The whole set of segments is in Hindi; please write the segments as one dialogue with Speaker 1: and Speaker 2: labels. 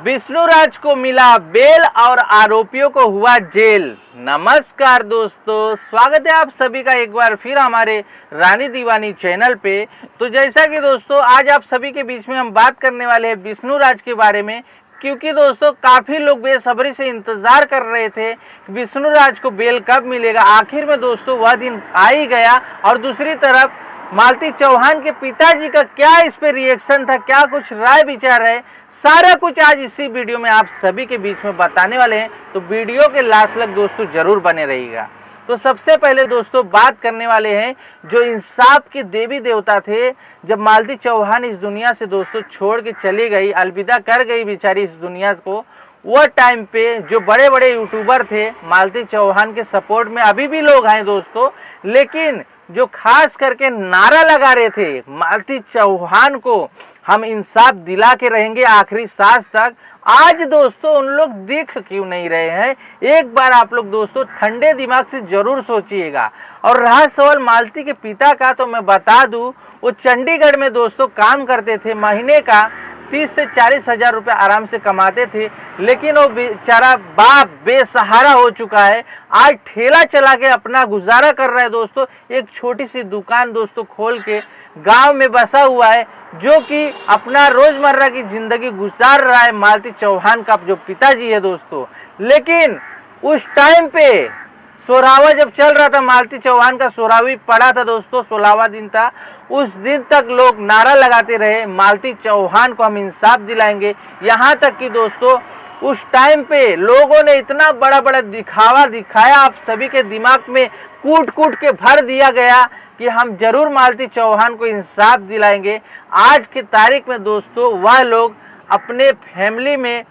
Speaker 1: विष्णुराज को मिला बेल और आरोपियों को हुआ जेल। नमस्कार दोस्तों, स्वागत है आप सभी का एक बार फिर हमारे रानी दीवानी चैनल पे। तो जैसा कि दोस्तों आज आप सभी के बीच में हम बात करने वाले हैं विष्णुराज के बारे में, क्योंकि दोस्तों काफी लोग बेसब्री से इंतजार कर रहे थे विष्णुराज को बेल कब मिलेगा। आखिर में दोस्तों वह दिन आ ही गया। और दूसरी तरफ मालती चौहान के पिताजी का क्या इस पे रिएक्शन था, क्या कुछ राय विचार है, सारा कुछ आज इसी वीडियो में आप सभी के बीच में बताने वाले हैं। तो वीडियो के लास्ट तक दोस्तों जरूर बने रहिएगा। तो सबसे पहले दोस्तों बात करने वाले हैं जो इंसाफ के देवी देवता थे। जब मालती चौहान इस दुनिया से दोस्तों छोड़ के चली गई, अलविदा कर गई बेचारी इस दुनिया को, वह टाइम पे जो बड़े बड़े यूट्यूबर थे मालती चौहान के सपोर्ट में अभी भी लोग हैं दोस्तों, लेकिन जो खास करके नारा लगा रहे थे मालती चौहान को हम इंसाफ दिला के रहेंगे आखिरी सांस तक, आज दोस्तों उन लोग दिख क्यों नहीं रहे हैं। एक बार आप लोग दोस्तों ठंडे दिमाग से जरूर सोचिएगा। और रहा सवाल मालती के पिता का, तो मैं बता दूं वो चंडीगढ़ में दोस्तों काम करते थे, महीने का 30 से 40 हजार रुपये आराम से कमाते थे। लेकिन वो बेचारा बाप बेसहारा हो चुका है, आज ठेला चला के अपना गुजारा कर रहा है दोस्तों। एक छोटी सी दुकान दोस्तों खोल के गांव में बसा हुआ है, जो कि अपना रोजमर्रा की जिंदगी गुजार रहा है मालती चौहान का जो पिताजी है दोस्तों। लेकिन उस टाइम पे सोरावा जब चल रहा था, मालती चौहान का सोरावी पड़ा था दोस्तों, 16वां दिन था, उस दिन तक लोग नारा लगाते रहे मालती चौहान को हम इंसाफ दिलाएंगे। यहाँ तक कि दोस्तों उस टाइम पे लोगों ने इतना बड़ा बड़ा दिखावा दिखाया, आप सभी के दिमाग में कूट कूट के भर दिया गया कि हम जरूर मालती चौहान को इंसाफ दिलाएंगे। आज की तारीख में दोस्तों वह लोग अपने फैमिली में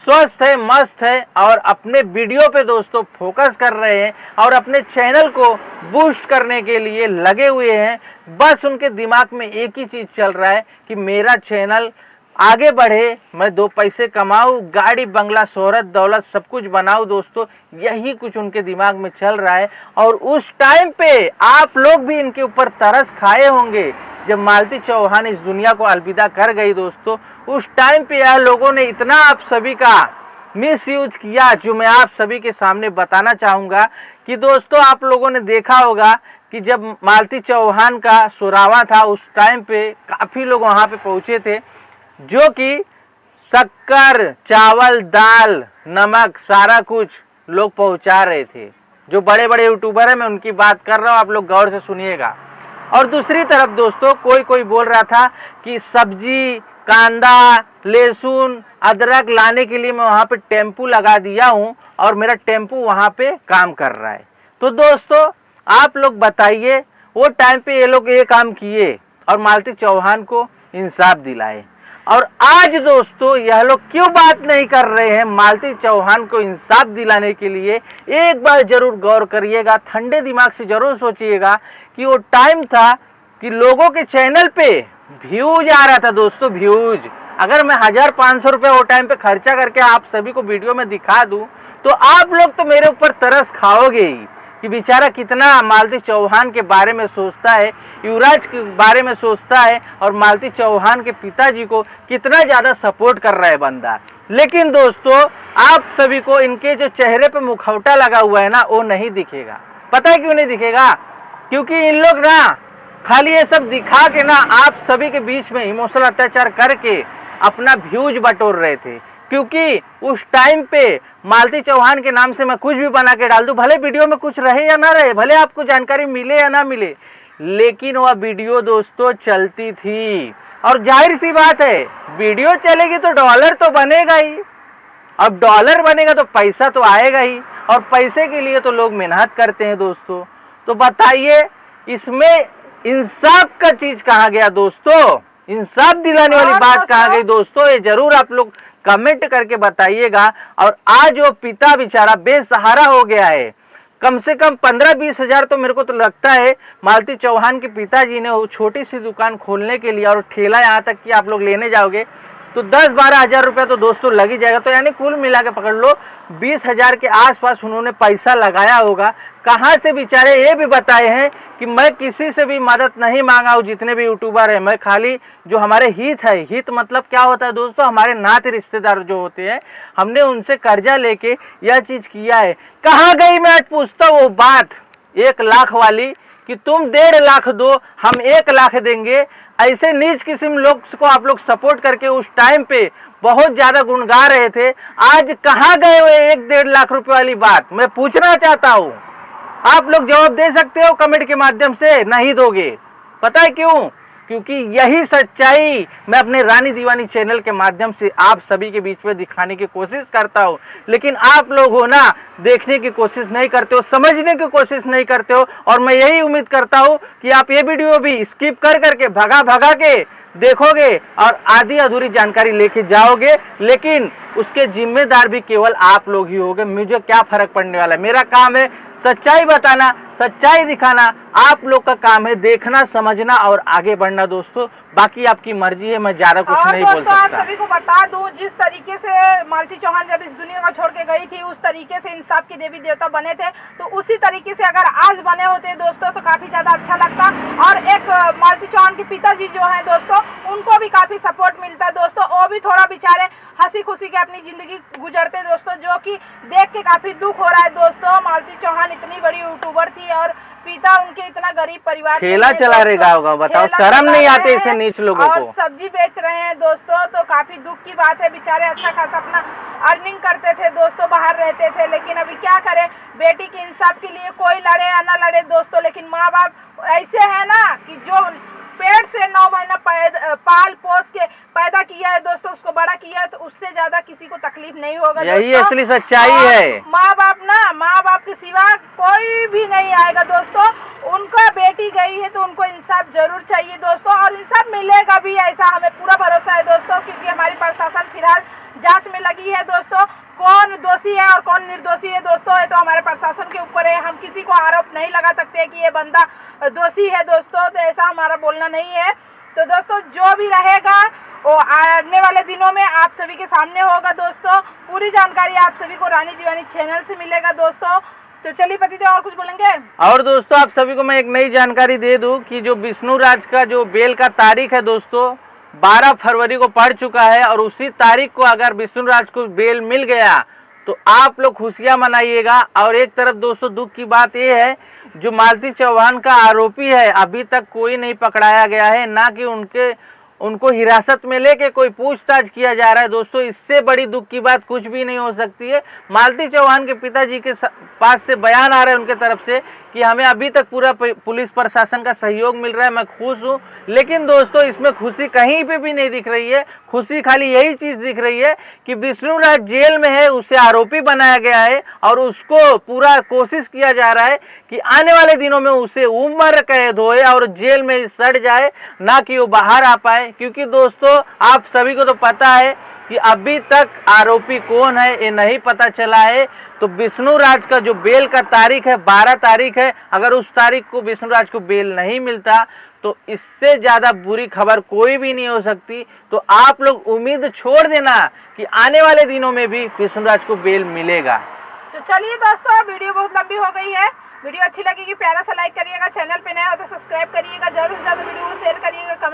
Speaker 1: स्वस्थ है, मस्त है और अपने वीडियो पे दोस्तों फोकस कर रहे हैं और अपने चैनल को बूस्ट करने के लिए लगे हुए हैं। बस उनके दिमाग में एक ही चीज चल रहा है कि मेरा चैनल आगे बढ़े, मैं 2 पैसे कमाऊं, गाड़ी बंगला शोहरत दौलत सब कुछ बनाऊं दोस्तों, यही कुछ उनके दिमाग में चल रहा है। और उस टाइम पे आप लोग भी इनके ऊपर तरस खाए होंगे जब मालती चौहान इस दुनिया को अलविदा कर गई दोस्तों। उस टाइम पे यह लोगों ने इतना आप सभी का मिस यूज किया, जो मैं आप सभी के सामने बताना चाहूंगा कि दोस्तों आप लोगों ने देखा होगा कि जब मालती चौहान का सोरावा था उस टाइम पे काफी लोग वहां पे पहुंचे थे, जो कि शक्कर, चावल, दाल, नमक सारा कुछ लोग पहुंचा रहे थे। जो बड़े बड़े यूट्यूबर है मैं उनकी बात कर रहा हूं, आप लोग गौर से सुनिएगा। और दूसरी तरफ दोस्तों कोई बोल रहा था कि सब्जी, कांदा, लहसुन, अदरक लाने के लिए मैं वहां पे टेम्पू लगा दिया हूं और मेरा टेम्पू वहां पे काम कर रहा है। तो दोस्तों आप लोग बताइए, वो टाइम पे ये लोग ये काम किए और मालती चौहान को इंसाफ दिलाए, और आज दोस्तों यह लोग क्यों बात नहीं कर रहे हैं मालती चौहान को इंसाफ दिलाने के लिए। एक बार जरूर गौर करिएगा, ठंडे दिमाग से जरूर सोचिएगा कि वो टाइम था कि लोगों के चैनल पे व्यूज आ रहा था दोस्तों, व्यूज। अगर मैं 1500 रुपये वो टाइम पे खर्चा करके आप सभी को वीडियो में दिखा दूं तो आप लोग तो मेरे ऊपर तरस खाओगे ही कि बेचारा कितना मालती चौहान के बारे में सोचता है, युवराज के बारे में सोचता है और मालती चौहान के पिताजी को कितना ज्यादा सपोर्ट कर रहा है बंदा। लेकिन दोस्तों आप सभी को इनके जो चेहरे पे मुखौटा लगा हुआ है ना, वो नहीं दिखेगा। पता है क्यों नहीं दिखेगा? क्योंकि इन लोग ना खाली ये सब दिखा के ना आप सभी के बीच में इमोशनल अत्याचार करके अपना व्यूज बटोर रहे थे। क्योंकि उस टाइम पे मालती चौहान के नाम से मैं कुछ भी बना के डाल दूं, भले वीडियो में कुछ रहे या ना रहे, भले आपको जानकारी मिले या ना मिले, लेकिन वह वीडियो दोस्तों चलती थी। और जाहिर सी बात है, वीडियो चलेगी तो डॉलर तो बनेगा ही। अब डॉलर बनेगा तो पैसा तो आएगा ही, और पैसे के लिए तो लोग मेहनत करते हैं दोस्तों। तो बताइए इसमें इंसाफ का चीज कहाँ गया दोस्तों? इंसाफ दिलाने वाली बात कहाँ गई दोस्तों? ये जरूर आप लोग कमेंट करके बताइएगा। और आज वो पिता बेचारा बेसहारा हो गया है। कम से कम 15-20 हजार तो मेरे को तो लगता है मालती चौहान के पिताजी ने वो छोटी सी दुकान खोलने के लिए, और ठेला यहाँ तक कि आप लोग लेने जाओगे तो 10-12 हजार रुपया तो दोस्तों लग ही जाएगा। तो यानी कुल मिला के पकड़ लो 20,000 के आसपास उन्होंने पैसा लगाया होगा। कहाँ से बेचारे ये भी बताए हैं कि मैं किसी से भी मदद नहीं मांगा हूँ, जितने भी यूट्यूबर हैं, मैं खाली जो हमारे हित है, हित मतलब क्या होता है दोस्तों, हमारे नाते रिश्तेदार जो होते हैं, हमने उनसे कर्जा लेके यह चीज किया है। कहाँ गई मैं आज पूछता हूँ वो बात 1 लाख वाली कि तुम 1.5 लाख दो, हम 1 लाख देंगे। ऐसे नीच किस्म लोग को आप लोग सपोर्ट करके उस टाइम पे बहुत ज्यादा गुणगा रहे थे। आज कहाँ गए हुए 1-1.5 लाख रुपए वाली बात मैं पूछना चाहता हूँ। आप लोग जवाब दे सकते हो कमेंट के माध्यम से, नहीं दोगे। पता है क्यों? क्योंकि यही सच्चाई मैं अपने रानी दीवानी चैनल के माध्यम से आप सभी के बीच में दिखाने की कोशिश करता हूं, लेकिन आप लोग हो ना देखने की कोशिश नहीं करते हो, समझने की कोशिश नहीं करते हो। और मैं यही उम्मीद करता हूं कि आप ये वीडियो भी स्किप कर करके भगा के देखोगे और आधी अधूरी जानकारी लेके जाओगे, लेकिन उसके जिम्मेदार भी केवल आप लोग ही होगे। मुझे क्या फर्क पड़ने वाला है, मेरा काम है सच्चाई बताना, सच्चाई दिखाना। आप लोग का काम है देखना, समझना और आगे बढ़ना दोस्तों। बाकी आपकी मर्जी है, मैं ज्यादा कुछ नहीं बोल सकता।
Speaker 2: आप सभी को बता दूं, जिस तरीके से मालती चौहान जब इस दुनिया को छोड़ के गई थी, उस तरीके से इंसाफ के देवी देवता बने थे, तो उसी तरीके से अगर आज बने होते दोस्तों तो काफी ज्यादा अच्छा लगता। और एक मालती चौहान के पिताजी जो है दोस्तों, उनको भी काफी सपोर्ट मिलता दोस्तों। वो भी थोड़ा बेचारे हंसी खुशी के अपनी जिंदगी गुजरते दोस्तों, जो कि देख के काफी दुख हो रहा है दोस्तों। मालती चौहान इतनी बड़ी यूट्यूबर थी और पिता उनके इतना गरीब परिवार
Speaker 1: ठेला चला रहे होगा, बताओ शर्म नहीं आते ऐसे नीच लोगों को।
Speaker 2: सब्जी बेच रहे हैं दोस्तों, तो काफी दुख की बात है। बेचारे अच्छा खासा अपना अर्निंग करते थे दोस्तों, बाहर रहते थे, लेकिन अभी क्या करें, बेटी के इंसाफ के लिए कोई लड़े या ना लड़े दोस्तों, लेकिन माँ बाप ऐसे है ना कि जो पेट से 9 महीना पाल पोस के पैदा किया है दोस्तों, उसको बड़ा किया है, तो उससे ज्यादा किसी को तकलीफ नहीं होगा।
Speaker 1: यही असली सच्चाई है।
Speaker 2: माँ बाप के सिवा कोई भी नहीं आएगा दोस्तों। उनका बेटी गई है तो उनको इंसाफ जरूर चाहिए दोस्तों, और इंसाफ मिलेगा भी, ऐसा हमें पूरा भरोसा है दोस्तों, क्योंकि हमारी प्रशासन फिलहाल जांच में लगी है दोस्तों। कौन दोषी है और कौन निर्दोषी है दोस्तों, ये तो हमारे प्रशासन के ऊपर है। हम किसी को आरोप नहीं लगा सकते कि ये बंदा दोषी है दोस्तों, तो ऐसा हमारा बोलना नहीं है। तो दोस्तों जो भी रहेगा वो आने वाले दिनों में आप सभी के सामने होगा दोस्तों। पूरी जानकारी आप सभी को रानी दीवानी चैनल से मिलेगा दोस्तों। तो चलिए पतिदेव, और कुछ बोलेंगे?
Speaker 1: और दोस्तों आप सभी को मैं एक नई जानकारी दे दूं कि जो विष्णु राज का जो बेल का तारीख है दोस्तों 12 फरवरी को पड़ चुका है, और उसी तारीख को अगर विष्णु राज को बेल मिल गया तो आप लोग खुशियां मनाइएगा। और एक तरफ दोस्तों दुख की बात यह है, जो मालती चौहान का आरोपी है अभी तक कोई नहीं पकड़ाया गया है, ना कि उनको हिरासत में लेके कोई पूछताछ किया जा रहा है दोस्तों। इससे बड़ी दुख की बात कुछ भी नहीं हो सकती है। मालती चौहान के पिताजी के पास से बयान आ रहा है उनके तरफ से कि हमें अभी तक पूरा पुलिस प्रशासन का सहयोग मिल रहा है, मैं खुश हूँ। लेकिन दोस्तों इसमें खुशी कहीं पे भी नहीं दिख रही है। खुशी खाली यही चीज दिख रही है कि विष्णु राज जेल में है, उसे आरोपी बनाया गया है, और उसको पूरा कोशिश किया जा रहा है कि आने वाले दिनों में उसे उम्र कैद होए और जेल में सड़ जाए, ना कि वो बाहर आ पाए। क्योंकि दोस्तों आप सभी को तो पता है कि अभी तक आरोपी कौन है ये नहीं पता चला है। तो विष्णु राज का जो बेल का तारीख है 12 तारीख है, अगर उस तारीख को विष्णु राज को बेल नहीं मिलता तो इससे ज्यादा बुरी खबर कोई भी नहीं हो सकती। तो आप लोग उम्मीद छोड़ देना कि आने वाले दिनों में भी विष्णु राज को बेल मिलेगा।
Speaker 2: तो चलिए दोस्तों, वीडियो बहुत लंबी हो गई है। वीडियो अच्छी लगेगी प्यारा सा लाइक करिएगा, चैनल पे नया हो तो सब्सक्राइब करिएगा, जरूर से ज्यादा वीडियो को शेयर करिएगा, कमेंट